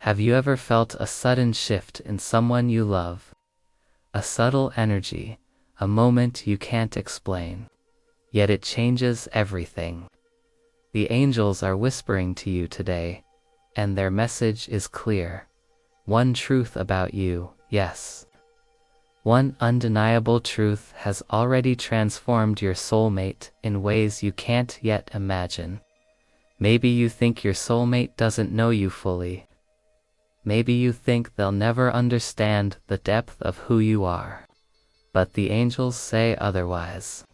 Have you ever felt a sudden shift in someone you love? A subtle energy, a moment you can't explain. Yet it changes everything. The angels are whispering to you today, and their message is clear. One truth about you, yes. One undeniable truth has already transformed your soulmate in ways you can't yet imagine. Maybe you think your soulmate doesn't know you fully. Maybe you think they'll never understand the depth of who you are. But the angels say otherwise.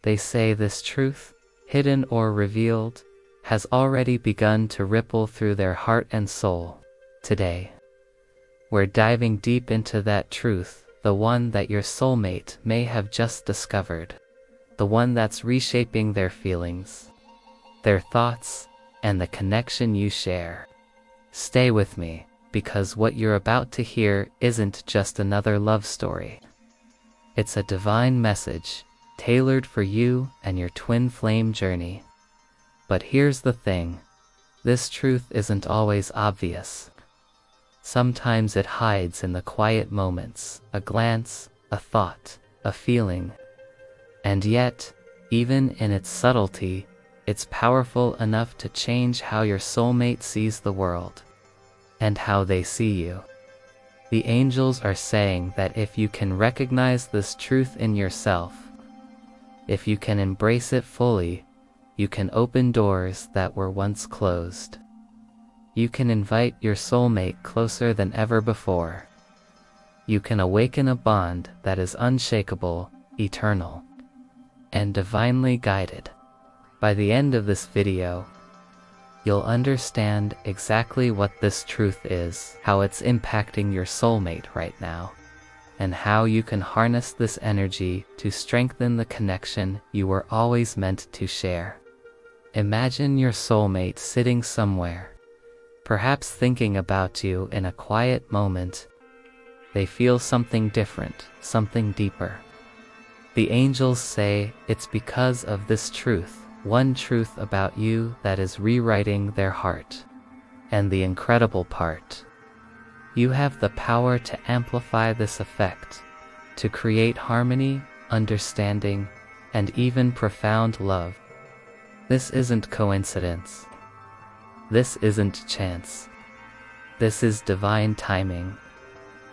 They say this truth, hidden or revealed, has already begun to ripple through their heart and soul. Today, we're diving deep into that truth, the one that your soulmate may have just discovered, the one that's reshaping their feelings, their thoughts, and the connection you share. Stay with me, because what you're about to hear isn't just another love story. It's a divine message, tailored for you and your twin flame journey. But here's the thing, this truth isn't always obvious. Sometimes it hides in the quiet moments, a glance, a thought, a feeling. And yet, even in its subtlety, it's powerful enough to change how your soulmate sees the world, and how they see you. The angels are saying that if you can recognize this truth in yourself, if you can embrace it fully, you can open doors that were once closed. You can invite your soulmate closer than ever before. You can awaken a bond that is unshakable, eternal, and divinely guided. By the end of this video, you'll understand exactly what this truth is, how it's impacting your soulmate right now, and how you can harness this energy to strengthen the connection you were always meant to share. Imagine your soulmate sitting somewhere, perhaps thinking about you in a quiet moment. They feel something different, something deeper. The angels say it's because of this truth, one truth about you, that is rewriting their heart. And the incredible part, you have the power to amplify this effect, to create harmony, understanding, and even profound love. This isn't coincidence. This isn't chance. This is divine timing.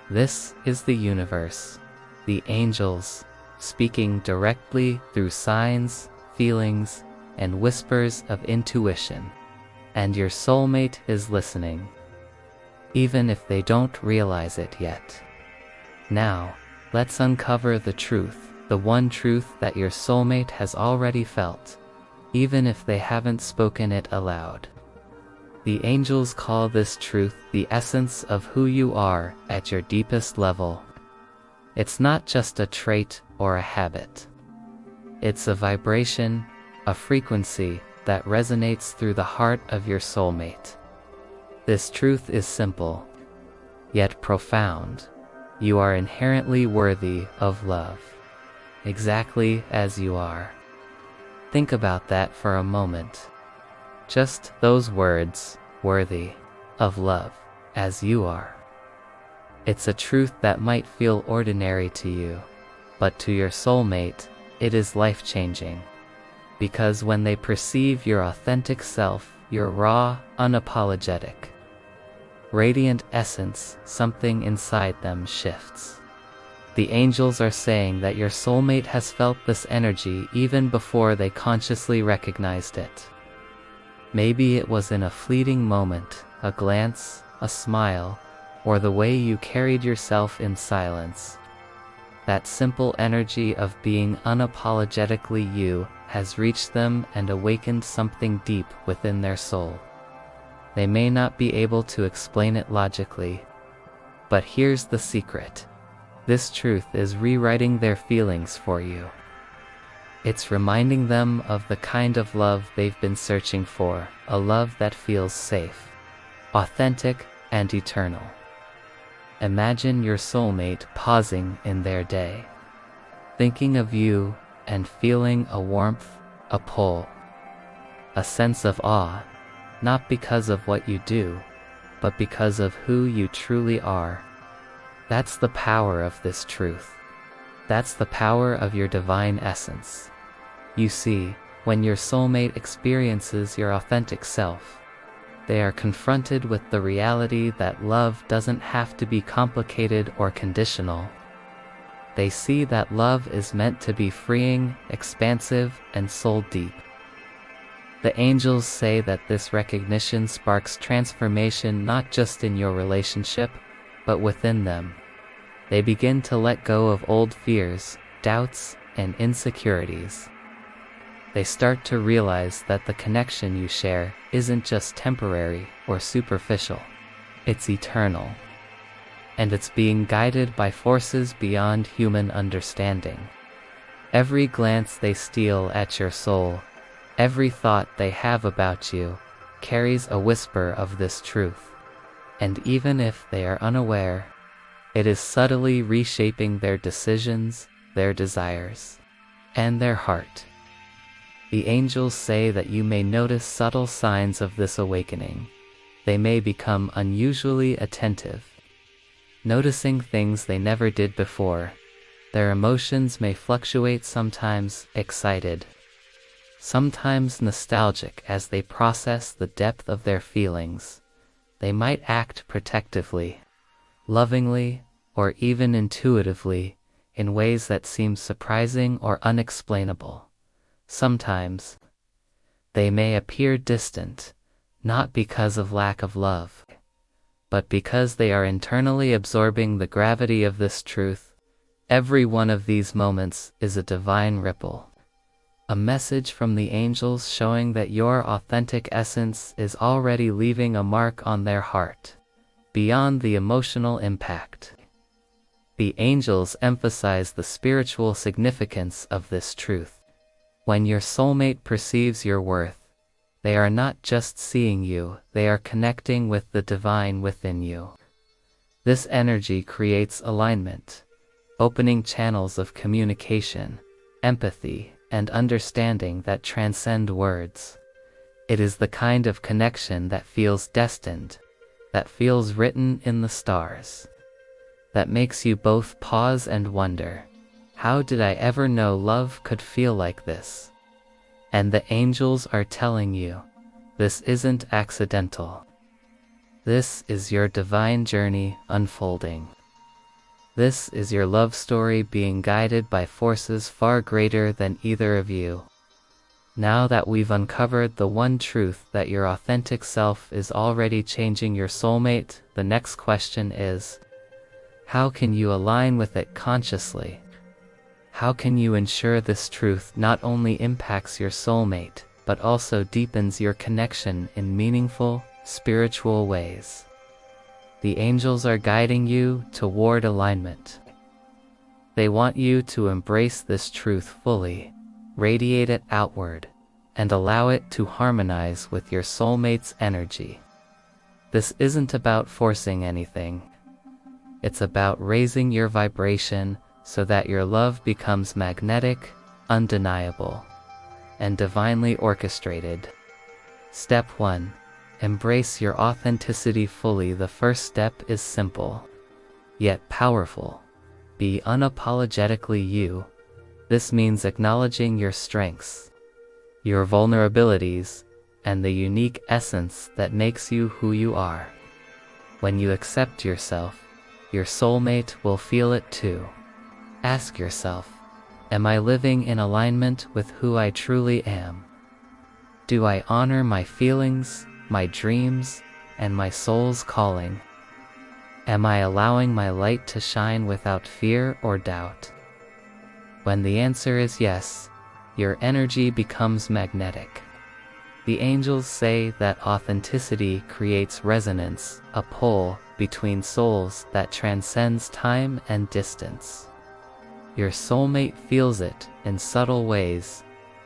This is the universe, the angels, speaking directly through signs, feelings, and whispers of intuition. And your soulmate is listening, even if they don't realize it yet. Now, let's uncover the truth, the one truth that your soulmate has already felt, even if they haven't spoken it aloud. The angels call this truth the essence of who you are at your deepest level. It's not just a trait or a habit. It's a vibration, a frequency that resonates through the heart of your soulmate. This truth is simple, yet profound. You are inherently worthy of love, exactly as you are. Think about that for a moment. Just those words, worthy of love, as you are. It's a truth that might feel ordinary to you, but to your soulmate, it is life-changing. Because when they perceive your authentic self, your raw, unapologetic, radiant essence, something inside them shifts. The angels are saying that your soulmate has felt this energy even before they consciously recognized it. Maybe it was in a fleeting moment, a glance, a smile, or the way you carried yourself in silence. That simple energy of being unapologetically you has reached them and awakened something deep within their soul. They may not be able to explain it logically, but here's the secret. This truth is rewriting their feelings for you. It's reminding them of the kind of love they've been searching for, a love that feels safe, authentic, and eternal. Imagine your soulmate pausing in their day, thinking of you and feeling a warmth, a pull, a sense of awe, not because of what you do, but because of who you truly are. That's the power of this truth. That's the power of your divine essence. You see, when your soulmate experiences your authentic self, they are confronted with the reality that love doesn't have to be complicated or conditional. They see that love is meant to be freeing, expansive, and soul deep. The angels say that this recognition sparks transformation not just in your relationship, but within them. They begin to let go of old fears, doubts, and insecurities. They start to realize that the connection you share isn't just temporary or superficial. It's eternal. And it's being guided by forces beyond human understanding. Every glance they steal at your soul, every thought they have about you, carries a whisper of this truth. And even if they are unaware, it is subtly reshaping their decisions, their desires, and their heart. The angels say that you may notice subtle signs of this awakening. They may become unusually attentive, noticing things they never did before. Their emotions may fluctuate, sometimes excited, sometimes nostalgic as they process the depth of their feelings. They might act protectively, lovingly, or even intuitively, in ways that seem surprising or unexplainable. Sometimes, they may appear distant, not because of lack of love, but because they are internally absorbing the gravity of this truth. Every one of these moments is a divine ripple, a message from the angels showing that your authentic essence is already leaving a mark on their heart, beyond the emotional impact. The angels emphasize the spiritual significance of this truth. When your soulmate perceives your worth, they are not just seeing you, they are connecting with the divine within you. This energy creates alignment, opening channels of communication, empathy, and understanding that transcend words. It is the kind of connection that feels destined, that feels written in the stars, that makes you both pause and wonder, how did I ever know love could feel like this? And the angels are telling you, this isn't accidental. This is your divine journey unfolding. This is your love story being guided by forces far greater than either of you. Now that we've uncovered the one truth that your authentic self is already changing your soulmate, the next question is, how can you align with it consciously? How can you ensure this truth not only impacts your soulmate, but also deepens your connection in meaningful, spiritual ways? The angels are guiding you toward alignment. They want you to embrace this truth fully, radiate it outward, and allow it to harmonize with your soulmate's energy. This isn't about forcing anything. It's about raising your vibration so that your love becomes magnetic, undeniable, and divinely orchestrated. Step 1. Embrace your authenticity fully. The first step is simple, yet powerful. Be unapologetically you. This means acknowledging your strengths, your vulnerabilities, and the unique essence that makes you who you are. When you accept yourself, your soulmate will feel it too. Ask yourself, am I living in alignment with who I truly am? Do I honor my feelings, my dreams, and my soul's calling? Am I allowing my light to shine without fear or doubt? When the answer is yes, your energy becomes magnetic. The angels say that authenticity creates resonance, a pull between souls that transcends time and distance. Your soulmate feels it in subtle ways,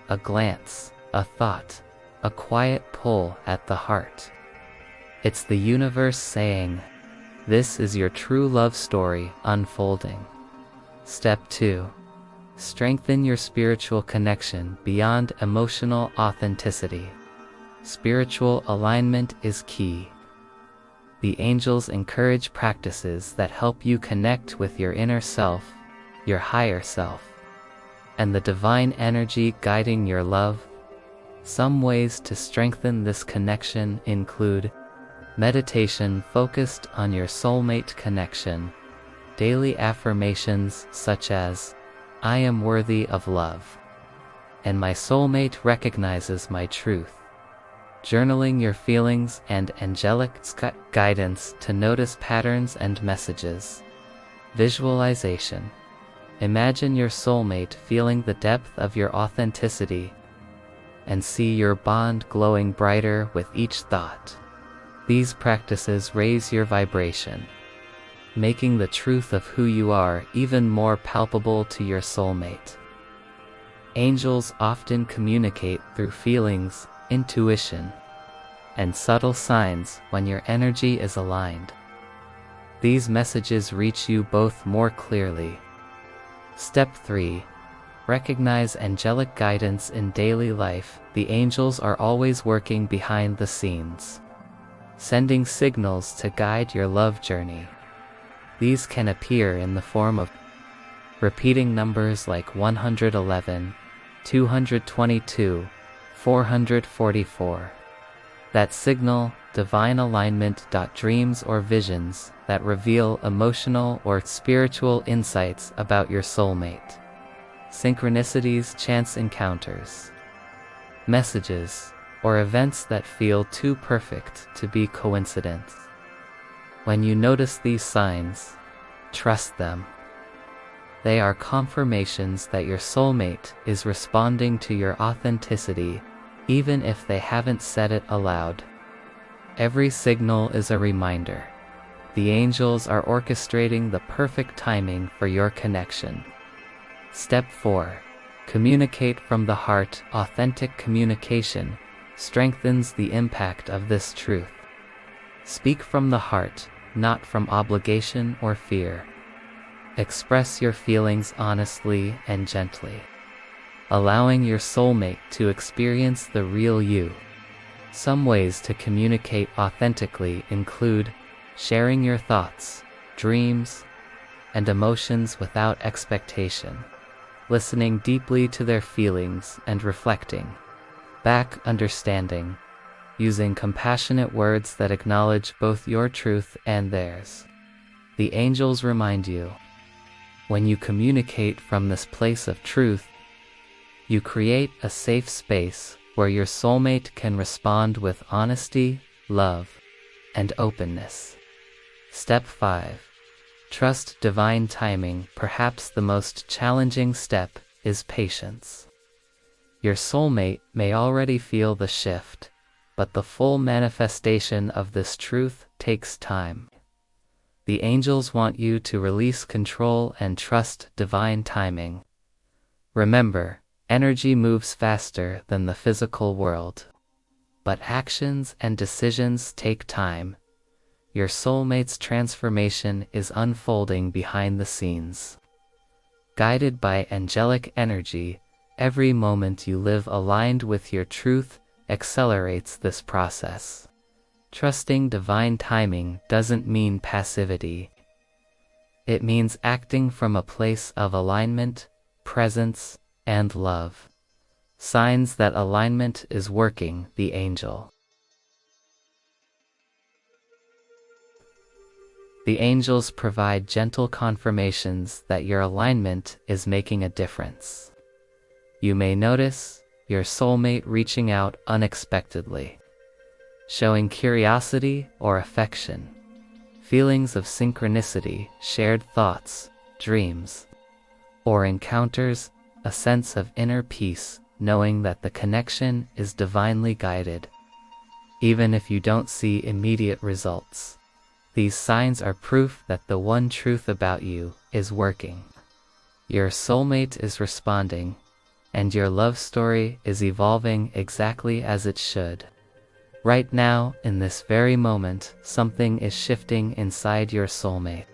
a glance, a thought, a quiet pull at the heart. It's the universe saying, this is your true love story unfolding. Step 2. Strengthen your spiritual connection beyond emotional authenticity. Spiritual alignment is key. the angels encourage practices that help you connect with your inner self, your higher self, and the divine energy guiding your love. Some ways to strengthen this connection include meditation focused on your soulmate connection, daily affirmations such as, "I am worthy of love," and "My soulmate recognizes my truth." Journaling your feelings and angelic guidance to notice patterns and messages. Visualization. Imagine your soulmate feeling the depth of your authenticity and see your bond glowing brighter with each thought. These practices raise your vibration, making the truth of who you are even more palpable to your soulmate. Angels often communicate through feelings, intuition, and subtle signs when your energy is aligned. These messages reach you both more clearly. Step 3. Recognize angelic guidance in daily life. The angels are always working behind the scenes, sending signals to guide your love journey. These can appear in the form of repeating numbers like 111, 222, 444. That signal divine alignment. Dreams or visions that reveal emotional or spiritual insights about your soulmate. Synchronicities, chance encounters, messages, or events that feel too perfect to be coincidence. When you notice these signs, trust them. They are confirmations that your soulmate is responding to your authenticity, even if they haven't said it aloud. Every signal is a reminder. The angels are orchestrating the perfect timing for your connection. Step 4. Communicate from the heart. Authentic communication strengthens the impact of this truth. Speak from the heart, not from obligation or fear. Express your feelings honestly and gently, allowing your soulmate to experience the real you. Some ways to communicate authentically include sharing your thoughts, dreams, and emotions without expectation, listening deeply to their feelings and reflecting back, understanding, using compassionate words that acknowledge both your truth and theirs. The angels remind you, when you communicate from this place of truth, you create a safe space where your soulmate can respond with honesty, love, and openness. Step 5. Trust divine timing. Perhaps the most challenging step is patience. Your soulmate may already feel the shift, but the full manifestation of this truth takes time. The angels want you to release control and trust divine timing. Remember, energy moves faster than the physical world, but actions and decisions take time. Your soulmate's transformation is unfolding behind the scenes. Guided by angelic energy, every moment you live aligned with your truth accelerates this process. Trusting divine timing doesn't mean passivity. It means acting from a place of alignment, presence, and love. Signs that alignment is working. The angel. The angels provide gentle confirmations that your alignment is making a difference. You may notice your soulmate reaching out unexpectedly, showing curiosity or affection, feelings of synchronicity, shared thoughts, dreams, or encounters, a sense of inner peace, knowing that the connection is divinely guided. Even if you don't see immediate results, these signs are proof that the one truth about you is working. Your soulmate is responding, and your love story is evolving exactly as it should. Right now, in this very moment, something is shifting inside your soulmate.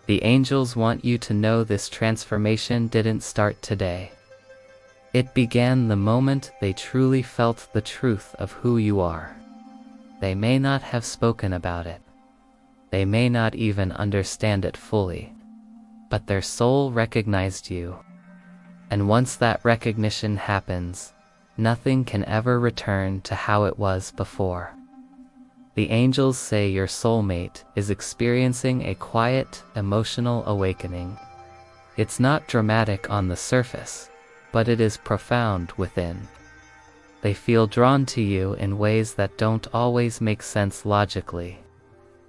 The angels want you to know this transformation didn't start today. It began the moment they truly felt the truth of who you are. They may not have spoken about it, They may not even understand it fully, but their soul recognized you. And once that recognition happens, nothing can ever return to how it was before. The angels say your soulmate is experiencing a quiet, emotional awakening. It's not dramatic on the surface, but it is profound within. They feel drawn to you in ways that don't always make sense logically.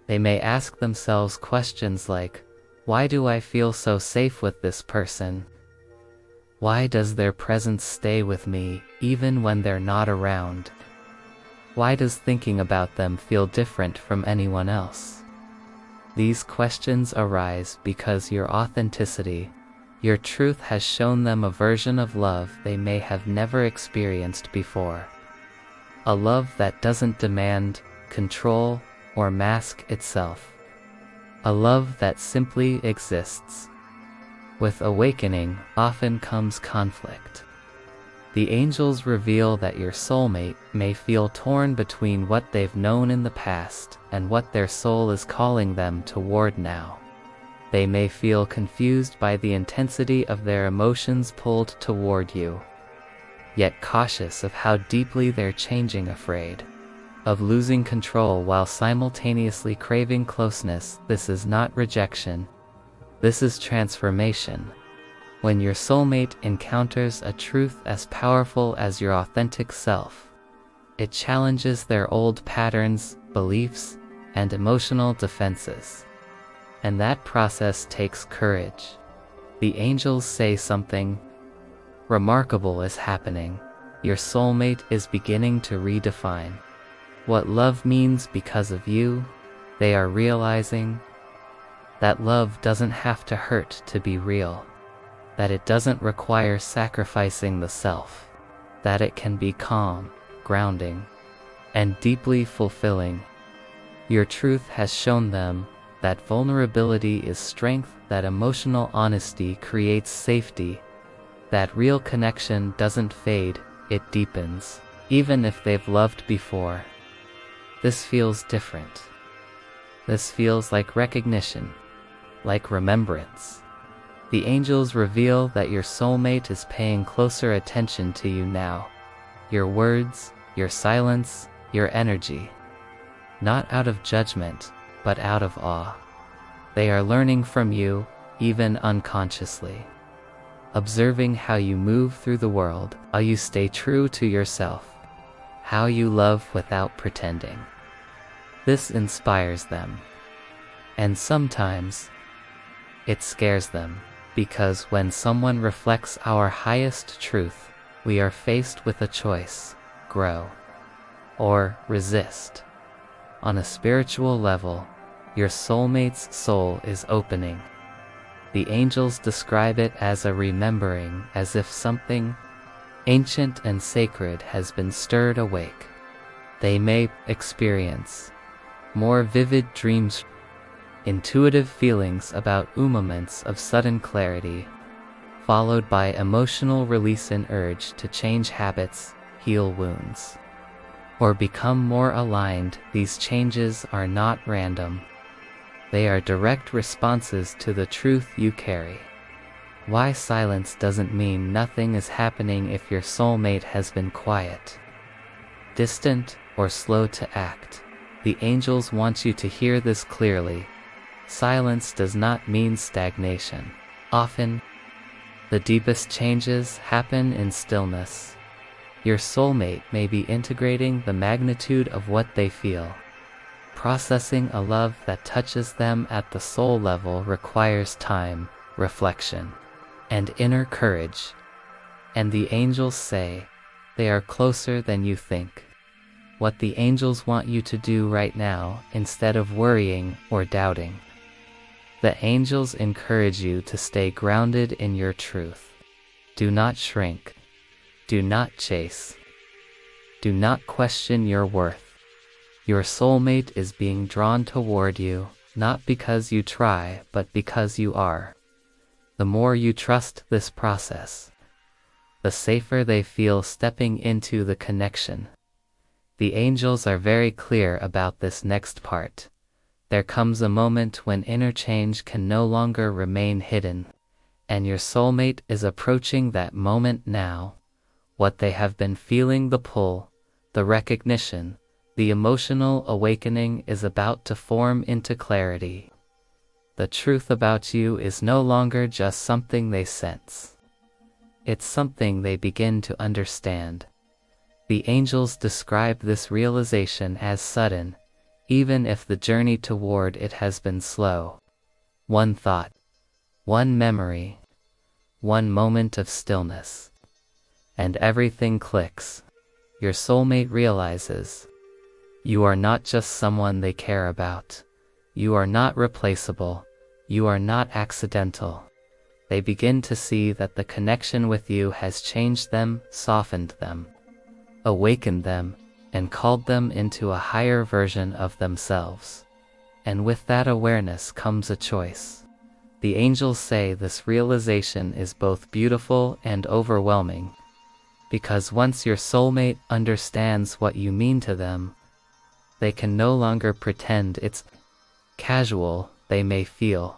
They may ask themselves questions like, why do I feel so safe with this person? Why does their presence stay with me even when they're not around? Why does thinking about them feel different from anyone else? These questions arise because your authenticity, your truth has shown them a version of love they may have never experienced before. A love that doesn't demand, control, or mask itself. A love that simply exists. With awakening often comes conflict. The angels reveal that your soulmate may feel torn between what they've known in the past and what their soul is calling them toward now. They may feel confused by the intensity of their emotions pulled toward you, yet cautious of how deeply they're changing, afraid of losing control while simultaneously craving closeness. This is not rejection. This is transformation. When your soulmate encounters a truth as powerful as your authentic self, it challenges their old patterns, beliefs, and emotional defenses. And that process takes courage. The angels say something remarkable is happening. Your soulmate is beginning to redefine what love means because of you. They are realizing that love doesn't have to hurt to be real, that it doesn't require sacrificing the self, that it can be calm, grounding, and deeply fulfilling. Your truth has shown them that vulnerability is strength, that emotional honesty creates safety, that real connection doesn't fade, it deepens. Even if they've loved before, this feels different. This feels like recognition, like remembrance. The angels reveal that your soulmate is paying closer attention to you now. Your words, your silence, your energy. Not out of judgment, but out of awe. They are learning from you, even unconsciously. Observing how you move through the world, how you stay true to yourself, how you love without pretending. This inspires them. And sometimes, it scares them, because when someone reflects our highest truth, we are faced with a choice: grow or resist. On a spiritual level, your soulmate's soul is opening. The angels describe it as a remembering, as if something ancient and sacred has been stirred awake. They may experience more vivid dreams, intuitive feelings about moments of sudden clarity, followed by emotional release and urge to change habits, heal wounds, or become more aligned. These changes are not random. They are direct responses to the truth you carry. Why silence doesn't mean nothing is happening if your soulmate has been quiet, distant, or slow to act. The angels want you to hear this clearly. Silence does not mean stagnation. Often, the deepest changes happen in stillness. Your soulmate may be integrating the magnitude of what they feel. Processing a love that touches them at the soul level requires time, reflection, and inner courage. And the angels say, they are closer than you think. What the angels want you to do right now, instead of worrying or doubting. The angels encourage you to stay grounded in your truth. Do not shrink. Do not chase. Do not question your worth. Your soulmate is being drawn toward you, not because you try, but because you are. The more you trust this process, the safer they feel stepping into the connection. The angels are very clear about this next part. There comes a moment when interchange can no longer remain hidden, and your soulmate is approaching that moment now. What they have been feeling, the pull, the recognition, the emotional awakening is about to form into clarity. The truth about you is no longer just something they sense. It's something they begin to understand. The angels describe this realization as sudden, even if the journey toward it has been slow. One thought, one memory, one moment of stillness, and everything clicks. Your soulmate realizes you are not just someone they care about. You are not replaceable. You are not accidental. They begin to see that the connection with you has changed them, softened them, awakened them, and called them into a higher version of themselves. And with that awareness comes a choice. The angels say this realization is both beautiful and overwhelming, because once your soulmate understands what you mean to them, they can no longer pretend it's casual. They may feel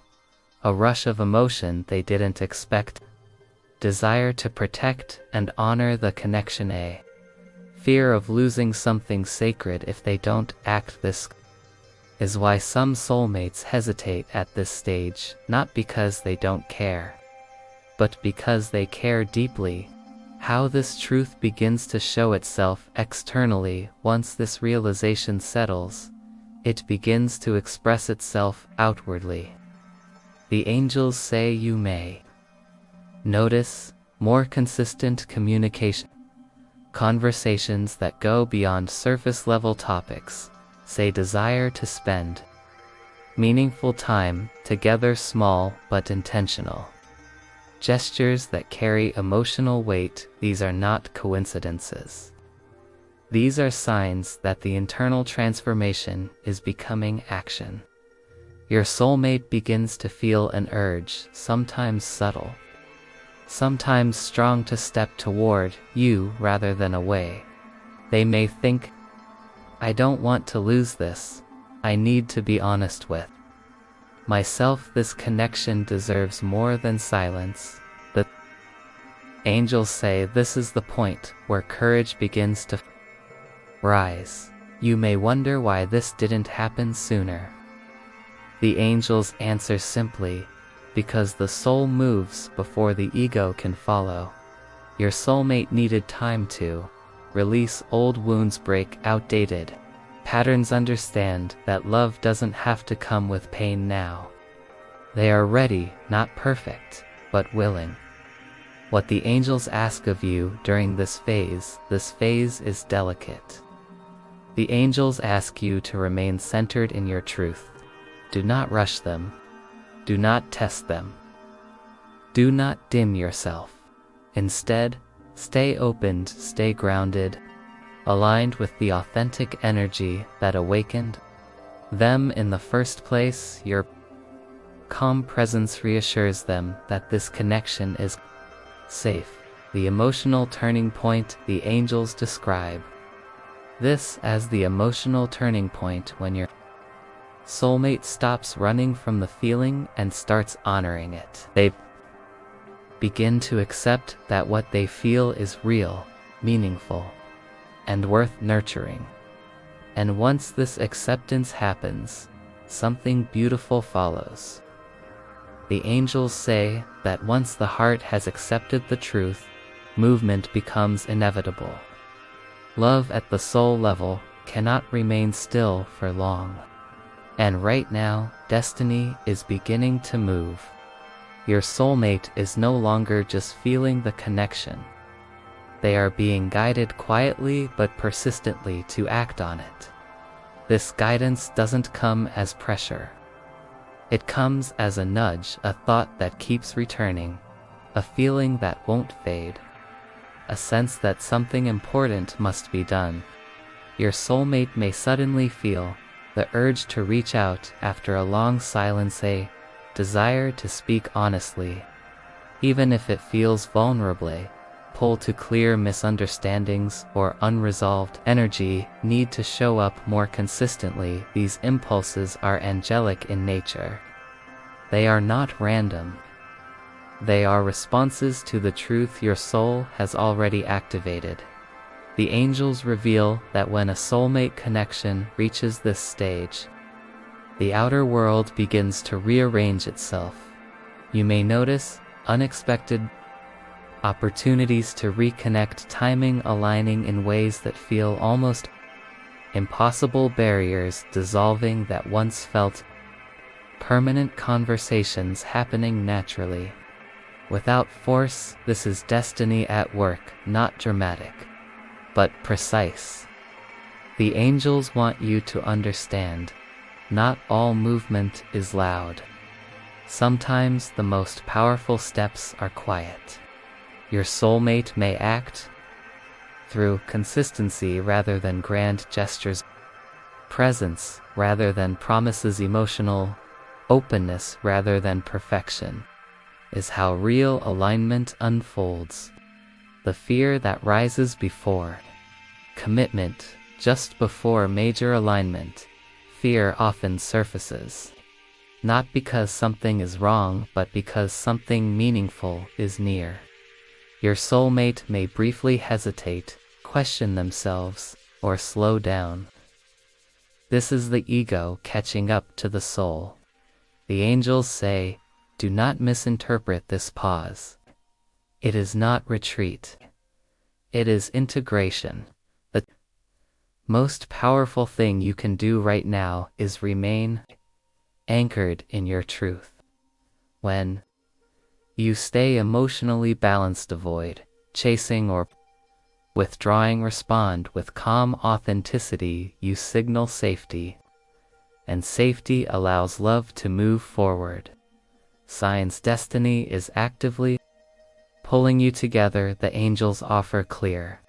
a rush of emotion they didn't expect, desire to protect and honor the connection, a fear of losing something sacred if they don't act. This is why some soulmates hesitate at this stage, not because they don't care, but because they care deeply. How this truth begins to show itself externally. Once this realization settles, it begins to express itself outwardly. The angels say you may notice more consistent communication, conversations that go beyond surface-level topics, say desire to spend meaningful time together, small but intentional gestures that carry emotional weight. These are not coincidences. These are signs that the internal transformation is becoming action. Your soulmate begins to feel an urge, sometimes subtle, sometimes strong, to step toward you rather than away. They may think, I don't want to lose this. I need to be honest with myself. This connection deserves more than silence. The angels say this is the point where courage begins to rise. You may wonder why this didn't happen sooner. The angels answer simply, because the soul moves before the ego can follow. Your soulmate needed time to release old wounds, break outdated patterns, understand that love doesn't have to come with pain now. They are ready, not perfect, but willing. What the angels ask of you during this phase is delicate. The angels ask you to remain centered in your truth. Do not rush them. Do not test them. Do not dim yourself. Instead, stay opened, stay grounded, aligned with the authentic energy that awakened them in the first place. Your calm presence reassures them that this connection is safe. The emotional turning point. The angels describe this as the emotional turning point when your soulmate stops running from the feeling and starts honoring it. They begin to accept that what they feel is real, meaningful, and worth nurturing. And once this acceptance happens, something beautiful follows. The angels say that once the heart has accepted the truth, movement becomes inevitable. Love at the soul level cannot remain still for long. And right now, destiny is beginning to move. Your soulmate is no longer just feeling the connection. They are being guided quietly but persistently to act on it. This guidance doesn't come as pressure. It comes as a nudge, a thought that keeps returning, a feeling that won't fade, a sense that something important must be done. Your soulmate may suddenly feel the urge to reach out after a long silence, a desire to speak honestly, even if it feels vulnerable. pull to clear misunderstandings or unresolved energy need to show up more consistently. These impulses are angelic in nature. They are not random. They are responses to the truth your soul has already activated. The angels reveal that when a soulmate connection reaches this stage, the outer world begins to rearrange itself. You may notice unexpected opportunities to reconnect, timing aligning in ways that feel almost impossible, barriers dissolving that once felt permanent, conversations happening naturally, without force. This is destiny at work, not dramatic, but precise. The angels want you to understand, not all movement is loud. Sometimes the most powerful steps are quiet. Your soulmate may act through consistency rather than grand gestures, presence rather than promises, emotional openness rather than perfection, is how real alignment unfolds. The fear that rises before commitment, just before major alignment, fear often surfaces. Not because something is wrong, but because something meaningful is near. Your soulmate may briefly hesitate, question themselves, or slow down. This is the ego catching up to the soul. The angels say, do not misinterpret this pause. It is not retreat. It is integration. The most powerful thing you can do right now is remain anchored in your truth. When you stay emotionally balanced, avoid chasing or withdrawing, respond with calm authenticity, you signal safety, and safety allows love to move forward. Signs destiny is actively pulling you together. The angels offer clear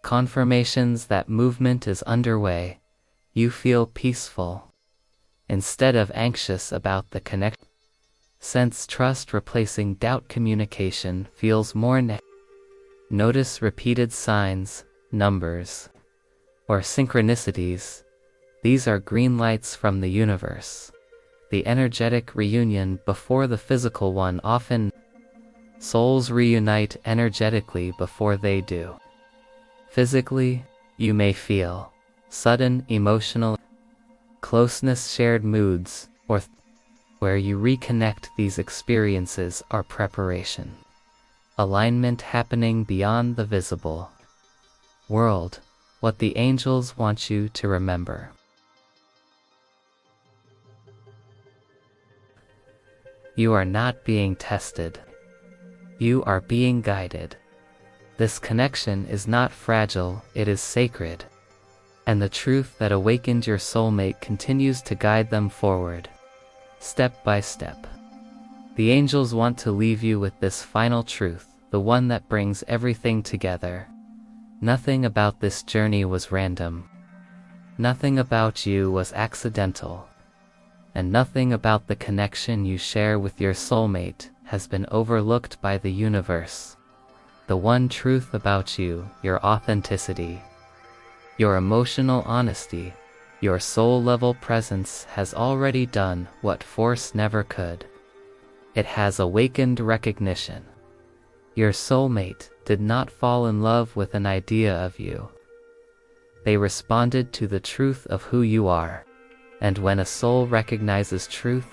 confirmations that movement is underway. You feel peaceful instead of anxious about the connection. Sense trust replacing doubt. Communication feels more notice repeated signs, numbers, or synchronicities. These are green lights from the universe. The energetic reunion before the physical one. Often souls reunite energetically before they do. Physically, you may feel sudden emotional closeness, shared moods, or where you reconnect. These experiences are preparation. Alignment happening beyond the visible world. What the angels want you to remember. You are not being tested. You are being guided. This connection is not fragile, it is sacred. And the truth that awakened your soulmate continues to guide them forward, step by step. The angels want to leave you with this final truth, the one that brings everything together. Nothing about this journey was random. Nothing about you was accidental. And nothing about the connection you share with your soulmate has been overlooked by the universe. The one truth about you, your authenticity, your emotional honesty, your soul-level presence has already done what force never could. It has awakened recognition. Your soulmate did not fall in love with an idea of you. They responded to the truth of who you are. And when a soul recognizes truth,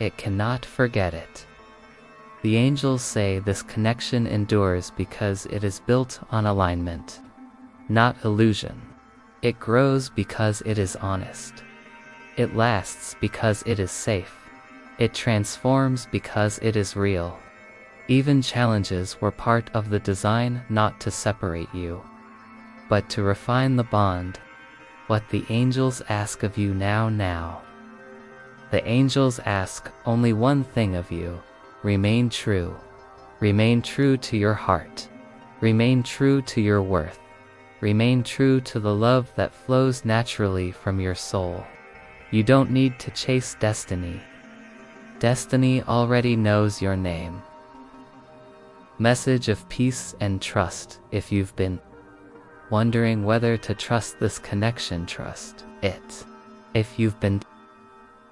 it cannot forget it. The angels say this connection endures because it is built on alignment, not illusion. It grows because it is honest. It lasts because it is safe. It transforms because it is real. Even challenges were part of the design, not to separate you, but to refine the bond. What the angels ask of you now. The angels ask only one thing of you. Remain true. Remain true to your heart. Remain true to your worth. Remain true to the love that flows naturally from your soul. You don't need to chase destiny. Destiny already knows your name. Message of peace and trust. If you've been wondering whether to trust this connection, trust it. If you've been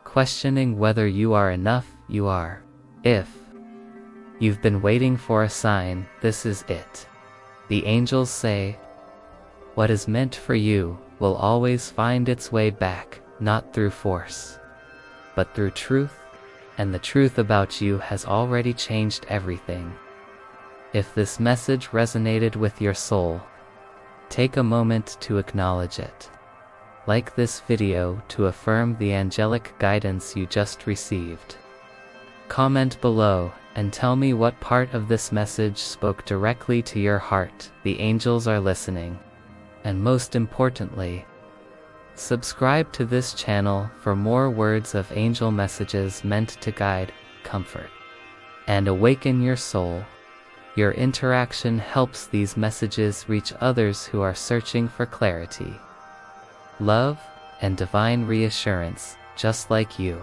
questioning whether you are enough, you are. If you've been waiting for a sign, this is it. The angels say, what is meant for you will always find its way back, not through force, but through truth, and the truth about you has already changed everything. If this message resonated with your soul, take a moment to acknowledge it. Like this video to affirm the angelic guidance you just received. Comment below and tell me what part of this message spoke directly to your heart. The angels are listening. And most importantly, subscribe to this channel for more words of angel messages meant to guide, comfort, and awaken your soul. Your interaction helps these messages reach others who are searching for clarity, love, and divine reassurance, just like you.